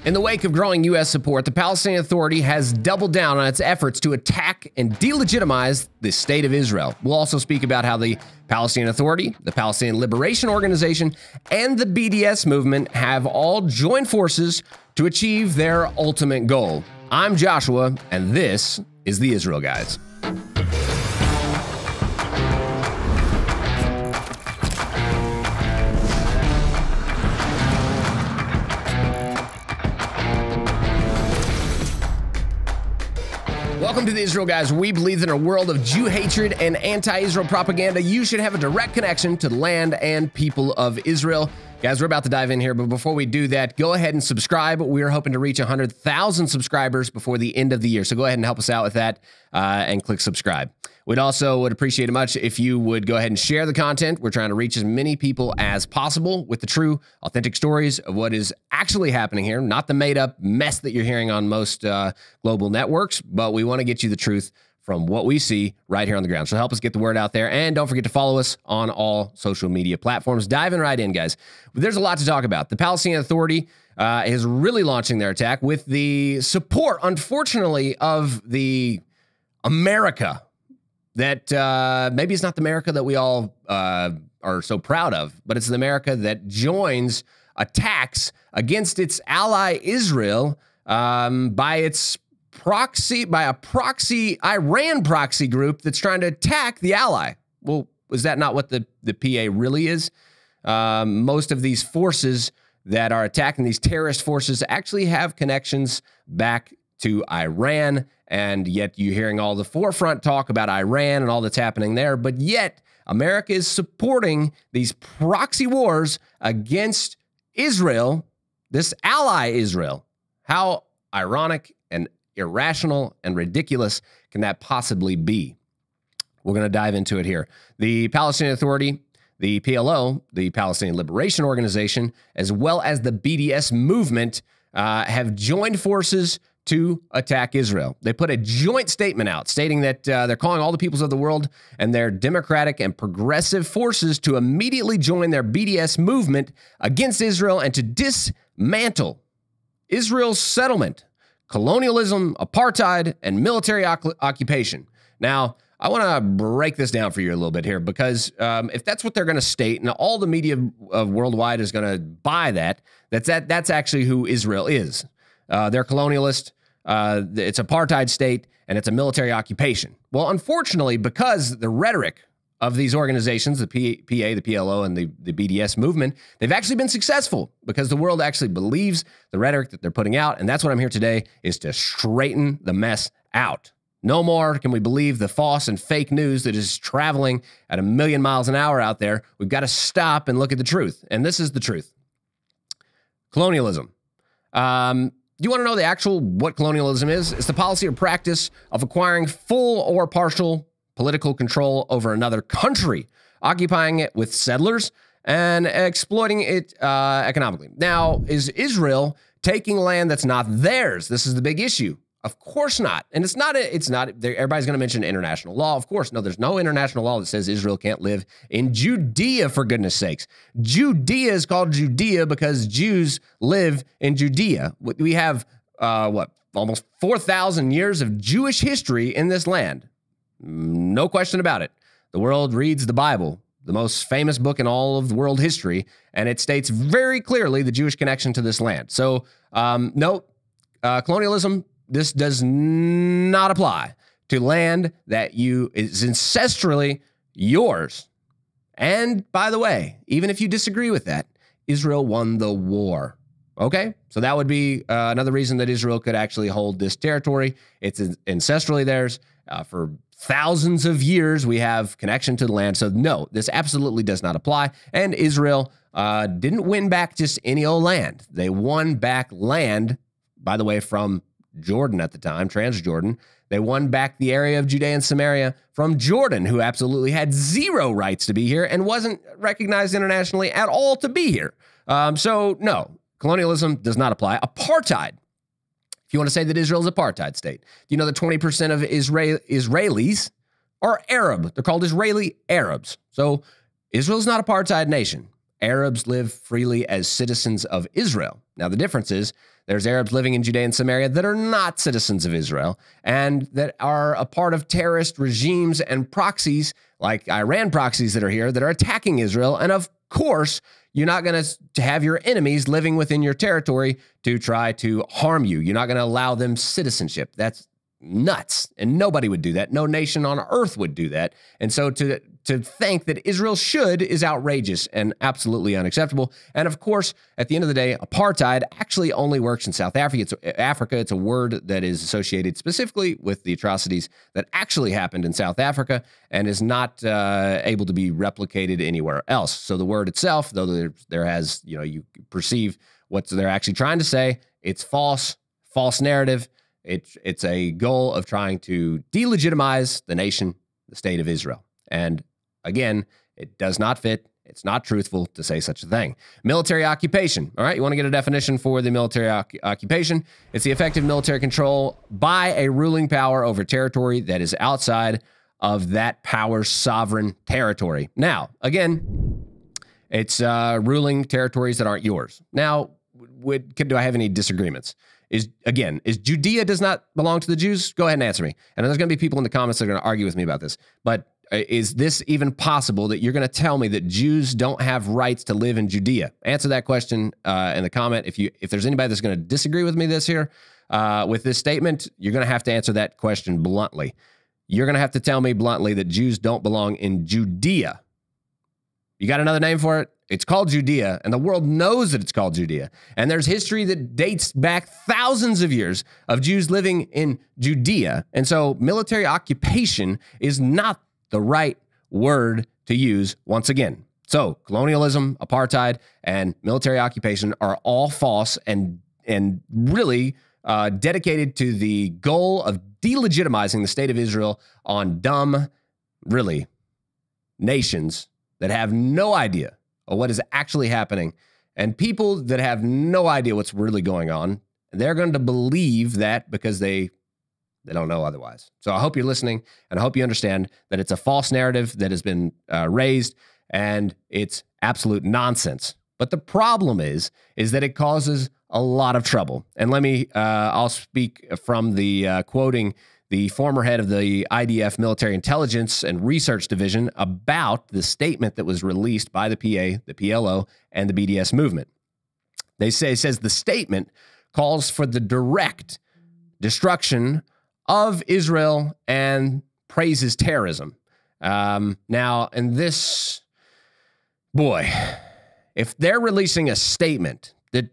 In the wake of growing U.S. support, the Palestinian Authority has doubled down on its efforts to attack and delegitimize the state of Israel. We'll also speak about how the Palestinian Authority, the Palestinian Liberation Organization, and the BDS movement have all joined forces to achieve their ultimate goal. I'm Joshua, and this is the Israel Guys. Welcome to the Israel Guys. We believe that in a world of Jew hatred and anti-Israel propaganda, you should have a direct connection to the land and people of Israel. Guys, we're about to dive in here, but before we do that, go ahead and subscribe. We're hoping to reach 100,000 subscribers before the end of the year, so go ahead and help us out with that and click subscribe. We'd also appreciate it much if you would go ahead and share the content. We're trying to reach as many people as possible with the true, authentic stories of what is actually happening here, not the made-up mess that you're hearing on most global networks, but we want to get you the truth from what we see right here on the ground. So help us get the word out there, and don't forget to follow us on all social media platforms. Diving right in, guys. There's a lot to talk about. The Palestinian Authority is really launching their attack with the support, unfortunately, of the America that maybe it's not the America that we all are so proud of, but it's the America that joins attacks against its ally Israel by a proxy Iran proxy group that's trying to attack the ally. Well, is that not what the PA really is? Most of these forces that are attacking, these terrorist forces, actually have connections back to Iran, and yet you're hearing all the forefront talk about Iran and all that's happening there, but yet America is supporting these proxy wars against Israel, this ally Israel. How ironic and irrational and ridiculous can that possibly be? We're going to dive into it here. The Palestinian Authority, the PLO, the Palestinian Liberation Organization, as well as the BDS movement have joined forces to attack Israel. They put a joint statement out stating that they're calling all the peoples of the world and their democratic and progressive forces to immediately join their BDS movement against Israel and to dismantle Israel's settlement, colonialism, apartheid, and military occupation. Now, I want to break this down for you a little bit here, because if that's what they're going to state, and all the media worldwide is going to buy that, that's actually who Israel is. They're colonialist, it's apartheid state, and it's a military occupation. Well, unfortunately, because the rhetoric of these organizations, the PA, the PLO, and the BDS movement, they've actually been successful because the world actually believes the rhetoric that they're putting out, and that's what I'm here today, is to straighten the mess out. No more can we believe the false and fake news that is traveling at 1,000,000 miles an hour out there. We've got to stop and look at the truth, and this is the truth. Colonialism. Do you want to know what colonialism is? It's the policy or practice of acquiring full or partial political control over another country, occupying it with settlers and exploiting it economically. Now, is Israel taking land that's not theirs? This is the big issue. Of course not. And it's not, everybody's going to mention international law. Of course, no, there's no international law that says Israel can't live in Judea, for goodness sakes. Judea is called Judea because Jews live in Judea. We have, almost 4,000 years of Jewish history in this land. No question about it. The world reads the Bible, the most famous book in all of world history, and it states very clearly the Jewish connection to this land. So, no, colonialism, this does not apply to land that is ancestrally yours. And by the way, even if you disagree with that, Israel won the war. Okay? So that would be another reason that Israel could actually hold this territory. It's ancestrally theirs. For thousands of years, we have connection to the land. So no, this absolutely does not apply. And Israel didn't win back just any old land. They won back land, by the way, from Jordan at the time, Transjordan. They won back the area of Judea and Samaria from Jordan, who absolutely had zero rights to be here and wasn't recognized internationally at all to be here. So no, colonialism does not apply. Apartheid. If you want to say that Israel is an apartheid state, do you know that 20% of Israelis are Arab? They're called Israeli Arabs. So Israel is not an apartheid nation. Arabs live freely as citizens of Israel. Now, the difference is There's Arabs living in Judea and Samaria that are not citizens of Israel and that are a part of terrorist regimes and proxies like Iran proxies that are here that are attacking Israel. And of course, you're not going to have your enemies living within your territory to try to harm you. You're not going to allow them citizenship. That's nuts. And nobody would do that. No nation on earth would do that. And so to think that Israel should is outrageous and absolutely unacceptable. And of course, at the end of the day, apartheid actually only works in South Africa. It's a word that is associated specifically with the atrocities that actually happened in South Africa and is not able to be replicated anywhere else. So the word itself, though there has, you perceive what they're actually trying to say, it's false narrative. It's a goal of trying to delegitimize the nation, the state of Israel. And again, it does not fit. It's not truthful to say such a thing. Military occupation. All right, you want to get a definition for the military occupation. It's the effective military control by a ruling power over territory that is outside of that power's sovereign territory. Now, again, it's ruling territories that aren't yours. Now, do I have any disagreements? Is Judea does not belong to the Jews? Go ahead and answer me. And there's going to be people in the comments that are going to argue with me about this. But is this even possible that you're going to tell me that Jews don't have rights to live in Judea? Answer that question in the comment. If there's anybody that's going to disagree with me with this statement, you're going to have to answer that question bluntly. You're going to have to tell me bluntly that Jews don't belong in Judea. You got another name for it? It's called Judea, and the world knows that it's called Judea. And there's history that dates back thousands of years of Jews living in Judea. And so military occupation is not the right word to use once again. So colonialism, apartheid, and military occupation are all false and really dedicated to the goal of delegitimizing the state of Israel on dumb, really, nations that have no idea of what is actually happening. And people that have no idea what's really going on, they're going to believe that because they don't know otherwise. So I hope you're listening, and I hope you understand that it's a false narrative that has been raised, and it's absolute nonsense. But the problem is that it causes a lot of trouble. And I'll speak from the quoting the former head of the IDF Military Intelligence and Research Division about the statement that was released by the PA, the PLO, and the BDS movement. It says the statement calls for the direct destruction of Israel and praises terrorism. Now, in this, boy, if they're releasing a statement that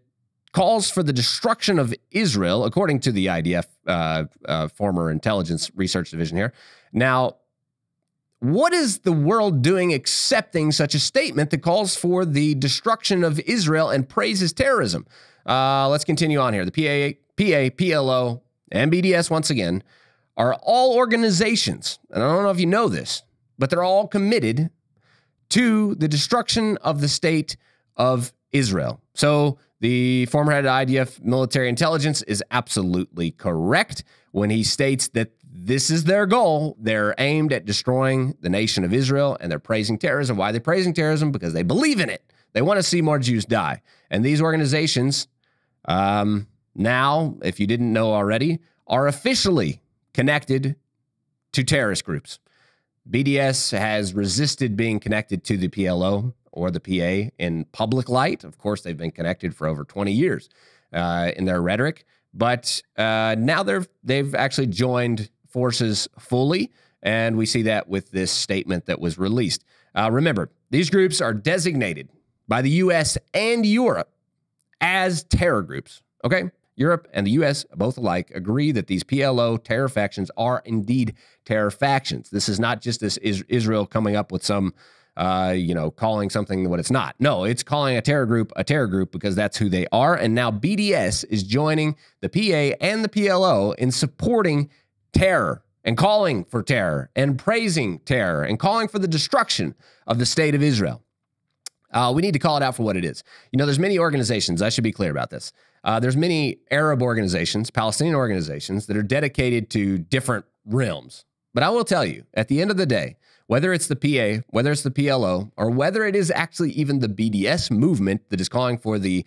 calls for the destruction of Israel, according to the IDF former intelligence research division here. Now, what is the world doing accepting such a statement that calls for the destruction of Israel and praises terrorism? Let's continue on here. The PA, PLO, and BDS, once again, are all organizations, and I don't know if you know this, but they're all committed to the destruction of the state of Israel. So the former head of IDF military intelligence is absolutely correct when he states that this is their goal. They're aimed at destroying the nation of Israel, and they're praising terrorism. Why are they praising terrorism? Because they believe in it. They want to see more Jews die. And these organizations, now, if you didn't know already, are officially connected to terrorist groups. BDS has resisted being connected to the PLO or the PA in public light. Of course, they've been connected for over 20 years in their rhetoric, but now they've actually joined forces fully, and we see that with this statement that was released. Remember, these groups are designated by the U.S. and Europe as terror groups, okay? Europe and the U.S. both alike agree that these PLO terror factions are indeed terror factions. This is not just this Israel coming up with some, calling something what it's not. No, it's calling a terror group because that's who they are. And now BDS is joining the PA and the PLO in supporting terror and calling for terror and praising terror and calling for the destruction of the state of Israel. We need to call it out for what it is. There's many organizations. I should be clear about this. There's many Arab organizations, Palestinian organizations that are dedicated to different realms. But I will tell you, at the end of the day, whether it's the PA, whether it's the PLO, or whether it is actually even the BDS movement that is calling for the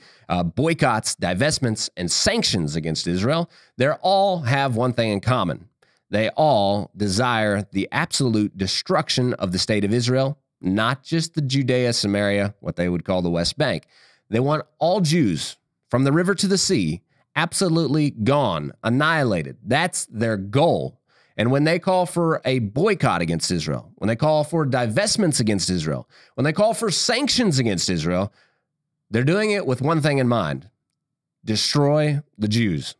boycotts, divestments, and sanctions against Israel, they all have one thing in common. They all desire the absolute destruction of the state of Israel, not just the Judea, Samaria, what they would call the West Bank. They want all Jews from the river to the sea absolutely gone, annihilated. That's their goal. And when they call for a boycott against Israel, when they call for divestments against Israel, when they call for sanctions against Israel, they're doing it with one thing in mind: destroy the Jews.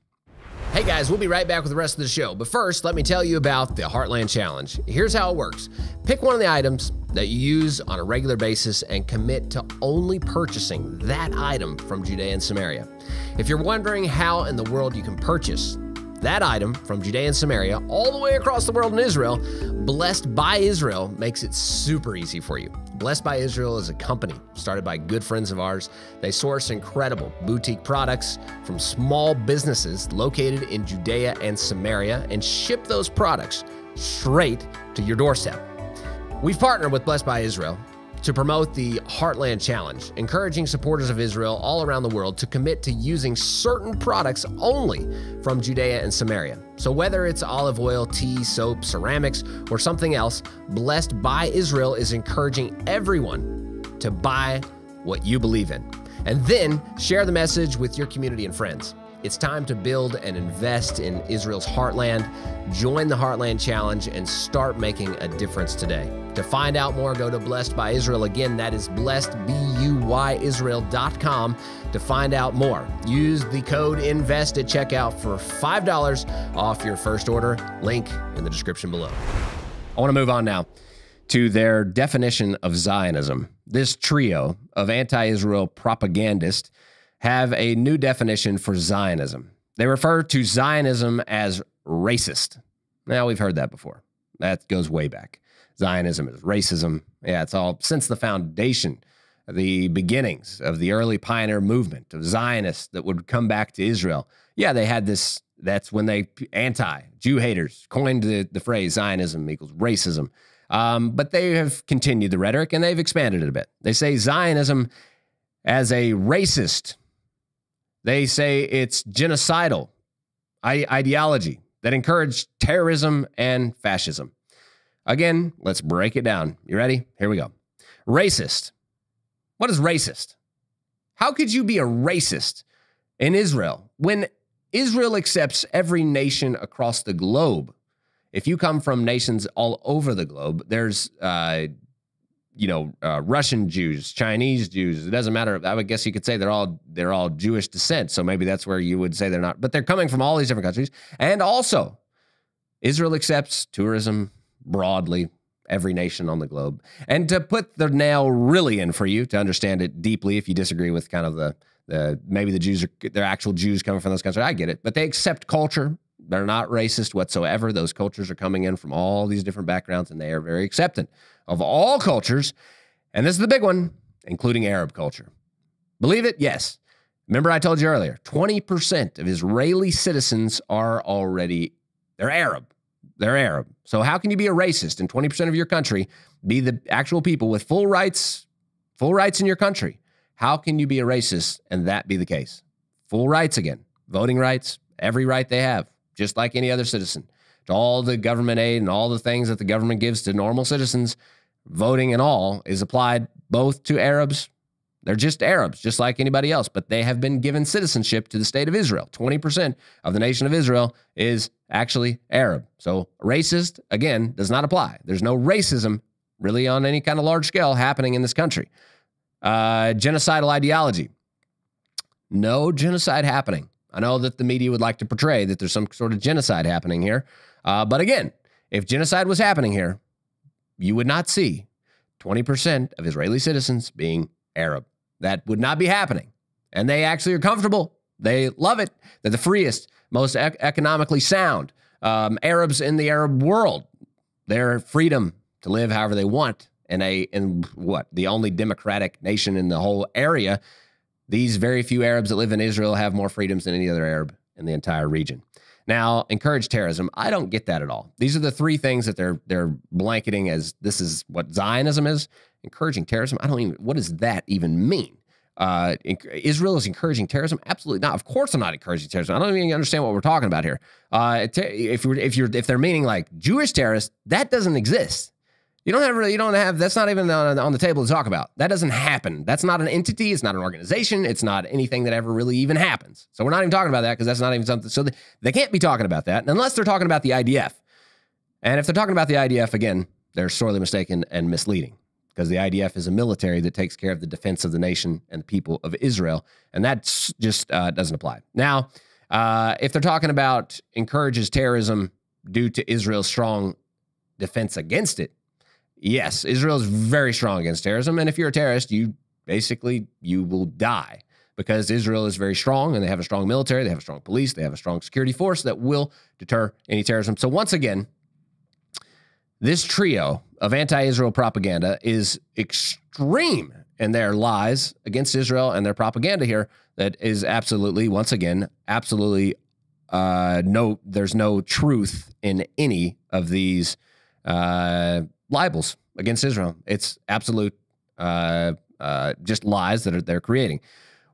Hey guys, we'll be right back with the rest of the show. But first, let me tell you about the Heartland Challenge. Here's how it works. Pick one of the items that you use on a regular basis and commit to only purchasing that item from Judea and Samaria. If you're wondering how in the world you can purchase that item from Judea and Samaria all the way across the world in Israel, Blessed by Israel makes it super easy for you. Blessed by Israel is a company started by good friends of ours. They source incredible boutique products from small businesses located in Judea and Samaria and ship those products straight to your doorstep. We've partnered with Blessed by Israel to promote the Heartland Challenge, encouraging supporters of Israel all around the world to commit to using certain products only from Judea and Samaria. So whether it's olive oil, tea, soap, ceramics, or something else, Blessed by Israel is encouraging everyone to buy what you believe in. And then share the message with your community and friends. It's time to build and invest in Israel's heartland. Join the Heartland Challenge and start making a difference today. To find out more, go to Blessed by Israel. Again, that is blessedbyisrael.com to find out more. Use the code INVEST at checkout for $5 off your first order. Link in the description below. I want to move on now to their definition of Zionism. This trio of anti-Israel propagandists have a new definition for Zionism. They refer to Zionism as racist. Now, we've heard that before. That goes way back. Zionism is racism. Yeah, it's all since the foundation, the beginnings of the early pioneer movement of Zionists that would come back to Israel. Yeah, they had this. That's when they Jew haters coined the phrase Zionism equals racism. But they have continued the rhetoric and they've expanded it a bit. They say Zionism as a racist. They say it's genocidal ideology that encouraged terrorism and fascism. Again, let's break it down. You ready? Here we go. Racist. What is racist? How could you be a racist in Israel when Israel accepts every nation across the globe? If you come from nations all over the globe, there's Russian Jews, Chinese Jews. It doesn't matter. I would guess you could say they're all Jewish descent. So maybe that's where you would say they're not. But they're coming from all these different countries. And also, Israel accepts tourism broadly, every nation on the globe. And to put the nail really in for you, to understand it deeply, if you disagree with kind of the maybe the Jews they're actual Jews coming from those countries, I get it. But they accept culture. They're not racist whatsoever. Those cultures are coming in from all these different backgrounds, and they are very acceptant of all cultures. And this is the big one, including Arab culture. Believe it? Yes. Remember I told you earlier, 20% of Israeli citizens are they're Arab. They're Arab. So how can you be a racist and 20% of your country be the actual people with full rights in your country? How can you be a racist and that be the case? Full rights again, voting rights, every right they have, just like any other citizen. To all the government aid and all the things that the government gives to normal citizens, voting and all is applied both to Arabs. They're just Arabs, just like anybody else, but they have been given citizenship to the state of Israel. 20% of the nation of Israel is actually Arab. So racist, again, does not apply. There's no racism really on any kind of large scale happening in this country. Genocidal ideology. No genocide happening. I know that the media would like to portray that there's some sort of genocide happening here. But again, if genocide was happening here, you would not see 20% of Israeli citizens being Arab. That would not be happening. And they actually are comfortable. They love it. They're the freest, most economically sound Arabs in the Arab world. Their freedom to live however they want in the only democratic nation in the whole area. These very few Arabs that live in Israel have more freedoms than any other Arab in the entire region. Now, encourage terrorism. I don't get that at all. These are the three things that they're blanketing as this is what Zionism is. Encouraging terrorism. I don't even. What does that even mean? Israel is encouraging terrorism? Absolutely not. Of course, I'm not encouraging terrorism. I don't even understand what we're talking about here. If they're meaning like Jewish terrorists, that doesn't exist. You don't have. That's not even on the table to talk about. That doesn't happen. That's not an entity. It's not an organization. It's not anything that ever really even happens. So we're not even talking about that because that's not even something. So they can't be talking about that unless they're talking about the IDF. And if they're talking about the IDF, again, they're sorely mistaken and misleading, because the IDF is a military that takes care of the defense of the nation and the people of Israel. And that just doesn't apply. Now, if they're talking about encourages terrorism due to Israel's strong defense against it, yes, Israel is very strong against terrorism. And if you're a terrorist, you will die, because Israel is very strong and they have a strong military. They have a strong police. They have a strong security force that will deter any terrorism. So once again, this trio of anti-Israel propaganda is extreme in their lies against Israel and their propaganda here. That is absolutely, once again, absolutely there's no truth in any of these libels against Israel. It's absolute just lies that they're creating.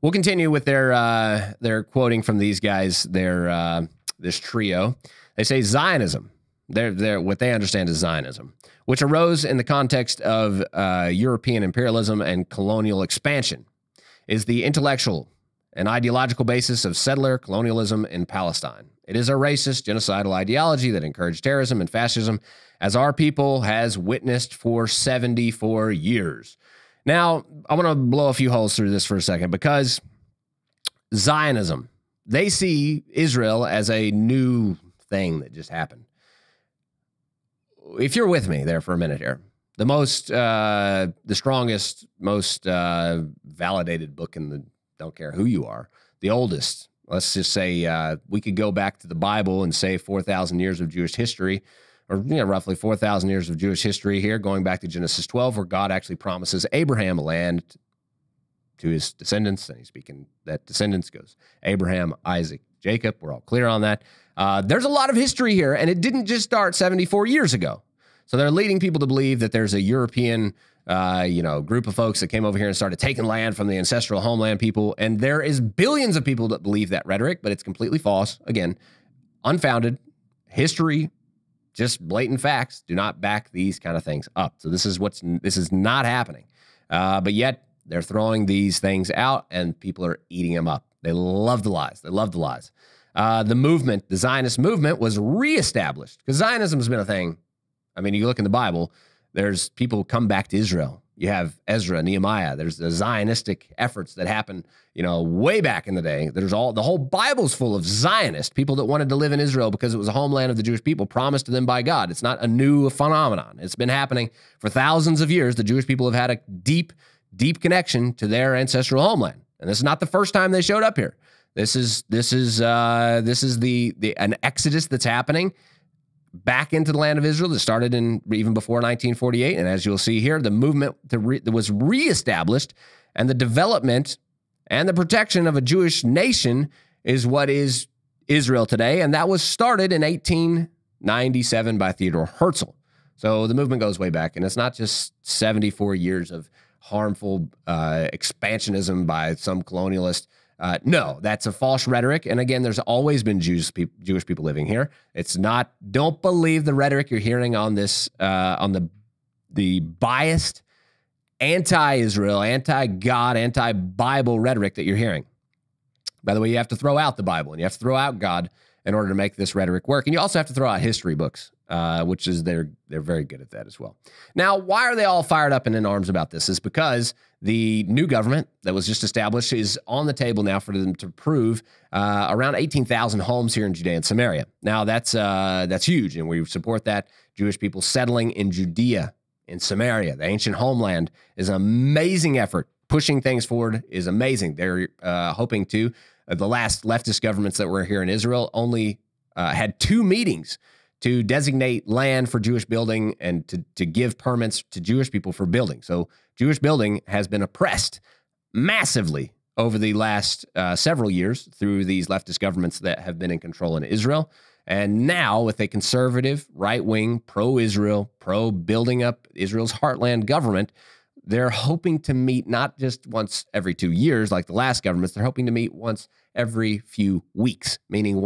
We'll continue with their quoting from these guys, this trio. They say Zionism. They're what they understand as Zionism, which arose in the context of European imperialism and colonial expansion, is the intellectual and ideological basis of settler colonialism in Palestine. It is a racist, genocidal ideology that encouraged terrorism and fascism, as our people has witnessed for 74 years. Now, I want to blow a few holes through this for a second, because Zionism, they see Israel as a new thing that just happened. If you're with me there for a minute here, the strongest, most validated book in the, don't care who you are, the oldest, let's just say we could go back to the Bible and say 4,000 years of Jewish history, or roughly 4,000 years of Jewish history here, going back to Genesis 12, where God actually promises Abraham a land to his descendants, and he's speaking that descendants goes Abraham, Isaac, Jacob. We're all clear on that. There's a lot of history here, and it didn't just start 74 years ago. So they're leading people to believe that there's a European, group of folks that came over here and started taking land from the ancestral homeland people. And there is billions of people that believe that rhetoric, but it's completely false. Again, unfounded history, just blatant facts do not back these kind of things up. So this is not happening. But yet they're throwing these things out, and people are eating them up. They love the lies. They love the lies. The movement, the Zionist movement, was reestablished, because Zionism has been a thing. I mean, you look in the Bible, there's people who come back to Israel. You have Ezra, Nehemiah. There's the Zionistic efforts that happened, way back in the day. The whole Bible's full of Zionist people that wanted to live in Israel because it was a homeland of the Jewish people promised to them by God. It's not a new phenomenon. It's been happening for thousands of years. The Jewish people have had a deep, deep connection to their ancestral homeland. And this is not the first time they showed up here. This is an exodus that's happening back into the land of Israel that started in even before 1948. And as you'll see here, the movement that was reestablished, and the development and the protection of a Jewish nation is what is Israel today. And that was started in 1897 by Theodore Herzl. So the movement goes way back, and it's not just 74 years of harmful expansionism by some colonialist. No, that's a false rhetoric. And again, there's always been Jewish people living here. It's not, don't believe the rhetoric you're hearing on this, on the biased anti-Israel, anti-God, anti-Bible rhetoric that you're hearing. By the way, you have to throw out the Bible, and you have to throw out God in order to make this rhetoric work. And you also have to throw out history books, which is they're very good at that as well. Now, why are they all fired up and in arms about this? Is because the new government that was just established is on the table now for them to approve around 18,000 homes here in Judea and Samaria. Now, that's huge, and we support that. Jewish people settling in Judea, in Samaria, the ancient homeland, is an amazing effort. Pushing things forward is amazing. They're hoping to. The last leftist governments that were here in Israel only had 2 meetings to designate land for Jewish building and to give permits to Jewish people for building. So Jewish building has been oppressed massively over the last several years through these leftist governments that have been in control in Israel. And now with a conservative, right-wing, pro-Israel, pro-building up Israel's Heartland government, they're hoping to meet not just once every 2 years like the last governments. They're hoping to meet once every few weeks, meaning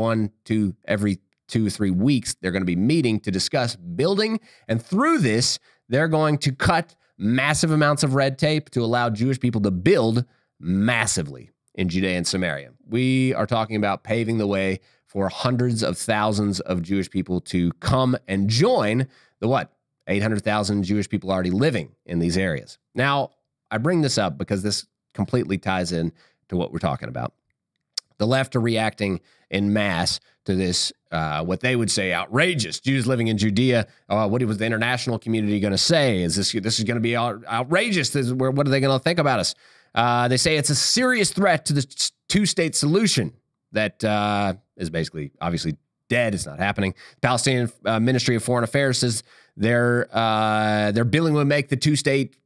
every 2 or 3 weeks, they're going to be meeting to discuss building. And through this, they're going to cut massive amounts of red tape to allow Jewish people to build massively in Judea and Samaria. We are talking about paving the way for hundreds of thousands of Jewish people to come and join the 800,000 Jewish people already living in these areas. Now, I bring this up because this completely ties in to what we're talking about. The left are reacting en masse to this, what they would say, outrageous. Jews living in Judea. What was the international community going to say? This is going to be outrageous? What are they going to think about us? They say it's a serious threat to the two-state solution that is basically, obviously, dead. It's not happening. The Palestinian Ministry of Foreign Affairs says their billing would make the two-state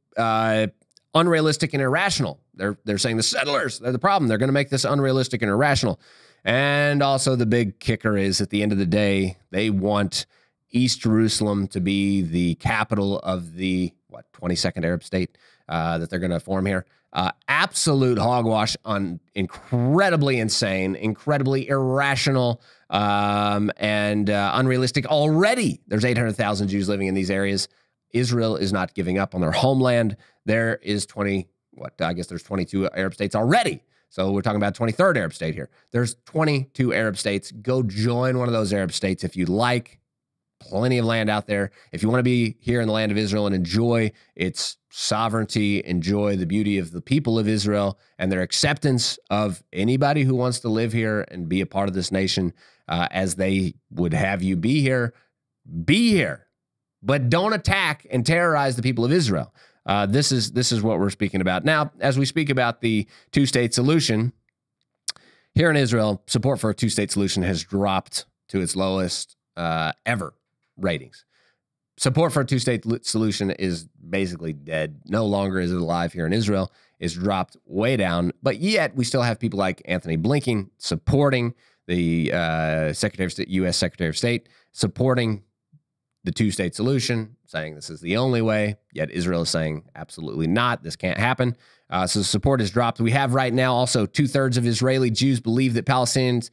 unrealistic and irrational. They're saying the settlers, they're the problem. They're going to make this unrealistic and irrational. And also the big kicker is at the end of the day, they want East Jerusalem to be the capital of the 22nd Arab state that they're going to form here. Absolute hogwash, on incredibly insane, incredibly irrational, and unrealistic. Already, there's 800,000 Jews living in these areas. Israel is not giving up on their homeland. There is there's 22 Arab states already. So we're talking about 23rd Arab state here. There's 22 Arab states. Go join one of those Arab states if you'd like. Plenty of land out there. If you want to be here in the land of Israel and enjoy its sovereignty, enjoy the beauty of the people of Israel and their acceptance of anybody who wants to live here and be a part of this nation, as they would have you be here. But don't attack and terrorize the people of Israel. This is what we're speaking about. Now, as we speak about the two-state solution, here in Israel, support for a two-state solution has dropped to its lowest ever ratings. Support for a two-state solution is basically dead. No longer is it alive here in Israel. It's dropped way down. But yet, we still have people like Anthony Blinken supporting the U.S. Secretary of State, supporting the two-state solution, saying this is the only way, yet Israel is saying absolutely not, this can't happen. So support has dropped. We have right now also 2/3 of Israeli Jews believe that Palestinians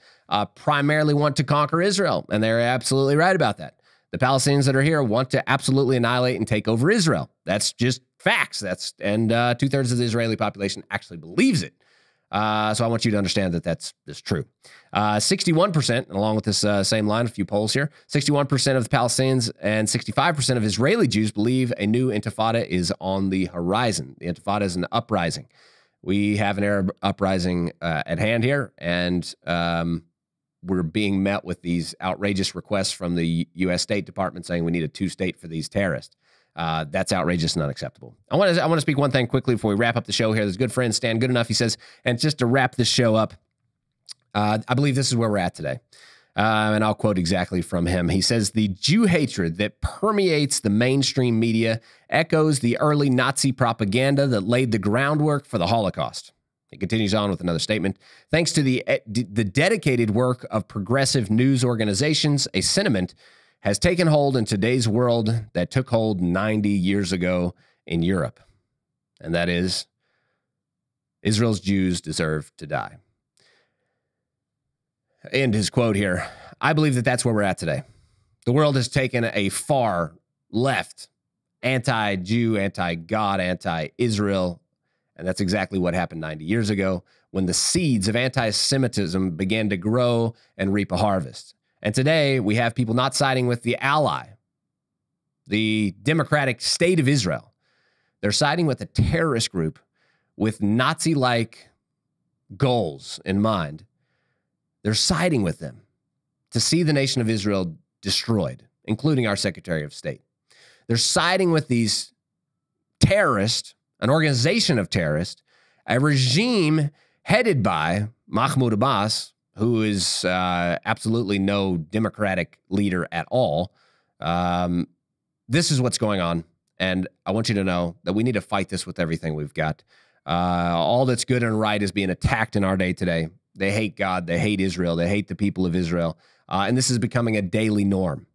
primarily want to conquer Israel, and they're absolutely right about that. The Palestinians that are here want to absolutely annihilate and take over Israel. That's just facts. And 2/3 of the Israeli population actually believes it. So I want you to understand that that's true. 61%, along with this same line, a few polls here, 61% of the Palestinians and 65% of Israeli Jews believe a new intifada is on the horizon. The intifada is an uprising. We have an Arab uprising at hand here, and we're being met with these outrageous requests from the U.S. State Department saying we need a two-state for these terrorists. That's outrageous and unacceptable. I want to speak one thing quickly before we wrap up the show here. There's a good friend, Stan Goodenough. He says, and just to wrap this show up, I believe this is where we're at today. And I'll quote exactly from him. He says, the Jew hatred that permeates the mainstream media echoes the early Nazi propaganda that laid the groundwork for the Holocaust. He continues on with another statement. Thanks to the dedicated work of progressive news organizations, a sentiment has taken hold in today's world that took hold 90 years ago in Europe. And that is, Israel's Jews deserve to die. End his quote here. I believe that that's where we're at today. The world has taken a far left, anti-Jew, anti-God, anti-Israel, and that's exactly what happened 90 years ago when the seeds of anti-Semitism began to grow and reap a harvest. And today, we have people not siding with the ally, the democratic state of Israel. They're siding with a terrorist group with Nazi-like goals in mind. They're siding with them to see the nation of Israel destroyed, including our Secretary of State. They're siding with these terrorists, an organization of terrorists, a regime headed by Mahmoud Abbas, who is absolutely no democratic leader at all. This is what's going on, and I want you to know that we need to fight this with everything we've got. All that's good and right is being attacked in our day today. They hate God. They hate Israel. They hate the people of Israel. And this is becoming a daily norm.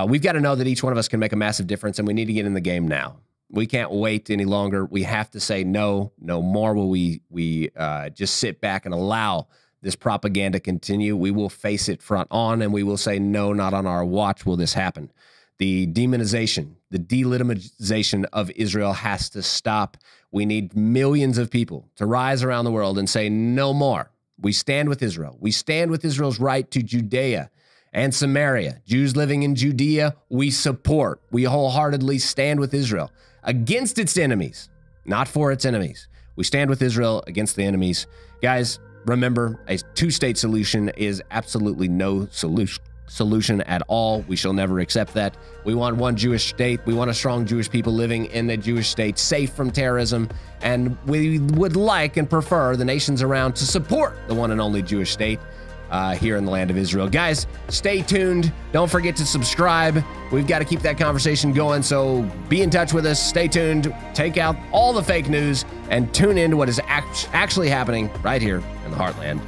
We've got to know that each one of us can make a massive difference, and we need to get in the game now. We can't wait any longer. We have to say no more will we just sit back and allow this propaganda continue. We will face it front on, and we will say, no, not on our watch will this happen. The demonization, the delegitimization of Israel has to stop. We need millions of people to rise around the world and say no more. We stand with Israel. We stand with Israel's right to Judea and Samaria. Jews living in Judea, we support. We wholeheartedly stand with Israel against its enemies, not for its enemies. We stand with Israel against the enemies. Guys, remember, a two-state solution is absolutely no solution at all. We shall never accept that. We want one Jewish state. We want a strong Jewish people living in the Jewish state, safe from terrorism. And we would like and prefer the nations around to support the one and only Jewish state here in the land of Israel. Guys, stay tuned. Don't forget to subscribe. We've got to keep that conversation going, so be in touch with us. Stay tuned. Take out all the fake news and tune in to what is actually happening right here in the Heartland.